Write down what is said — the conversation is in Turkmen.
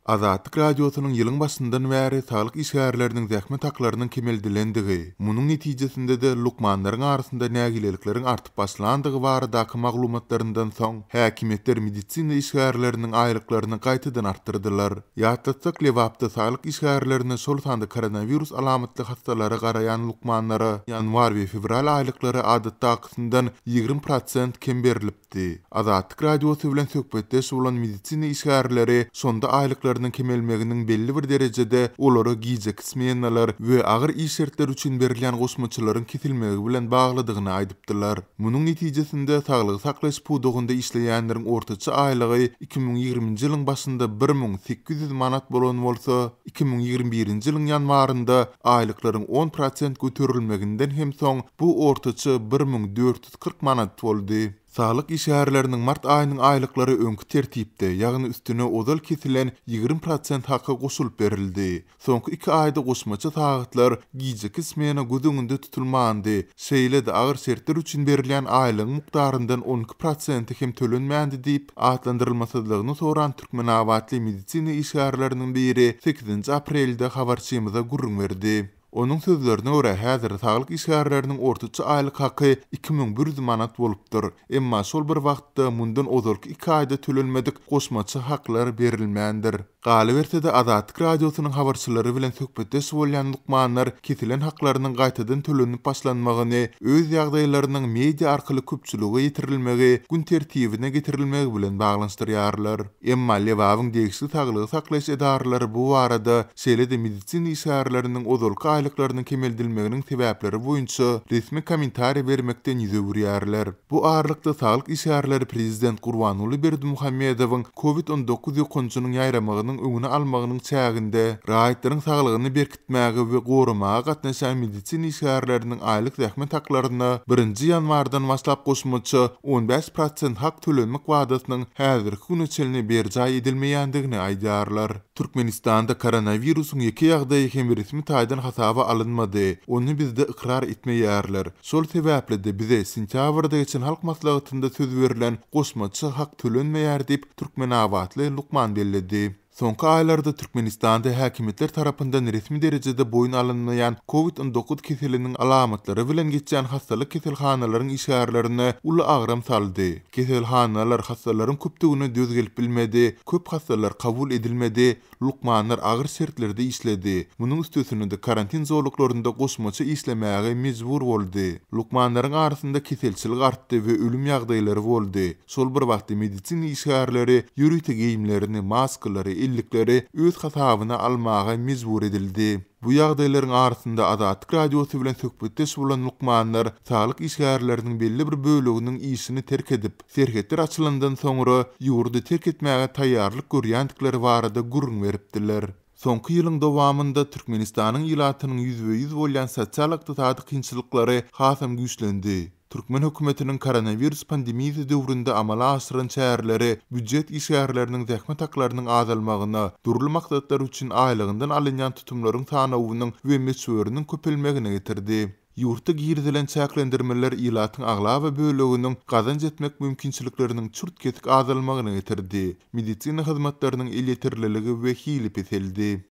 Azatlyk radiosynyň ýylyň başyndan bäri saglyk işgärleriniň zähmet haklarynyň kemeldilendigi, munyň netijesinde de lukmanlaryň arasynda nägilelikleriň artyp başlandygy baradaky maglumatlaryndan soň häkimetler medisina işgärleriniň aýlyklaryny gaýtadan artdyrdylar. Ýatlatsak lewapda saglyk işgärlerini şol sanda koronavirus alamatly hastalary garayan lukmanlara ýanwar we fevral aýlyklary adatdakyndan 20% kem berilipdi. Azatlyk radiosy bilen söhbetdeş bolan medisina işgärleri sonda aýlyklarynyň kemelmeginiň belli bir derejede olary giýjek ismeýänler we agyr iş şertleri üçin berilýän goşmaçylaryň kesilmegi bilen bagladygyny aýdypdylar. Munyň netijesinde saglyk saklaş pudugynda işleýänleriň ortaça aýlygy 2020-nji ýylyň başynda 1800 manat bolan bolsa, 2021-nji ýylyň ýanwarynda aýlyklaryň 10% göterilmeginden hem soň bu ortaça 1440 manat boldy. Saglyk işgärleriniň mart aýynyň aýlyklary öňkü tertipde, ýagny üstüne odal kesilen 20% haky goşulyp berildi. Soňky 2 aýda goşmaça sagatlar giýjek ismeýäne gödüňünde tutulmandy. Şeýle-de agyr şertler üçin berilýän aýlygyň mukdaryndan 12% hem tölenmändi diýip atlandyrylmasydygyny soran Türkmen awatly medisina işgärleriniň biri 8 aprelde habarçymyza gurrun berdi. Onun sözlerine göre häzir saglyk işgärleriniň ortaça aýlyk haky 2100 manat bolupdyr. Emma şol bir wagtda mundan ozalky 2 aýda tölenmedik goşmaça haklar berilmändir. Galyberse-de Azatlyk radiosynyň habarçylary bilen söhbetdeş bolýan lukmanlar kesilen haklarynyň gaýtadan tölenip başlanmagyny, öz ýagdaýlarynyň media arkaly köpçülige ýetirilmegi, gün tertibine getirilmegi bilen baglanşdyrýarlar. Emma lewabyň degişli saglygy saklaş edarlary bu arada şeýle-de medisina işgärleriniň ozalky aýlyklarynyň kemeldilmeginiň sebäpleri boýunça resmi kommentariýa bermekden ýüze burýarlar. Bu aralykda saglyk işgärleri prezident Gurbanuly Berdimuhammedowyň COVID-19 ýokunçynyň ýaýramagynyň öňüne almagynyň çäginde raýatlaryň saglygyny berkitmäge we gorumaga gatnaşan medisina işgärleriniň aýlyk zähmet haklaryna 1-nji ýanwardan başlap goşmaça 15% hak tölenmek wadasynyň häzirki güneçelini berjay edilmeýändigini aýdýarlar. Türkmenistanda koronawirusyň ýeki ýagdaýy hem resmi taýdan hasaba alınmady. Onu bizde ikrar etmeýärler. Şol sebäple bize sentýabrda geçen halk maslahatynda söz berilen goşmaça hak tölenmeýär diýip Türkmen awatly Lukman belledi. Soňky aýlarda Türkmenistanda häkimetler tarapyndan resmi derejede boyun alynmaýan COVID-19 keseliniň alamatlary bilen geçen hastalyk keselhanalaryň işgärlerini uly agram saldy. Keselhanalar hastalaryň köpdigini düz gelip bilmedi, köp hastalar kabul edilmedi, lukmanlar agyr şertlerde işledi. Munyň üstesinde karantin zorluklarynda goşmaça işlemäge mejbur boldy. Lukmanlaryň arasynda keselçilik artdy we ölüm ýagdaýlary boldy. Şol bir wagtda medisina işgärleri ýürüýte giýimlerini, maskalary, illikleri öz hasabyna almaga mejbur edildi. Bu ýagdaýlaryň arasynda Azatlyk radiosy bilen söhbetdeş bolan lukmanlar saglyk işgärleriniň belli bir böleginiň işini terk edip, serhetler açylandan soňra ýurdu terk etmäge taýýarlyk görýändikleri barada gurrun beripdiler. Soňky ýylyň dowamında Türkmenistanyň ýylatynyň 100% bolýan sosial ykdysady kynçylyklary hasam güýçlendi. Türkmen hökümetiniň koronavirus pandemiýasy döwründe amala aşyran çäreleri büdjet işgärleriniň zähmet haklarynyň azalmagyna, durly maksatlar üçin aýlygyndan alynýan tutumlaryň tanawynyň we meşweriniň köpelmegine getirdi. Ýurtda girdilen çäklendirmeler ýylatyň aglaba böleginiň gazanç etmek mümkinçilikleriniň çurt kesik azalmagyna getirdi. Medisina hyzmatlarynyň elýetirliligi we hili peseldi.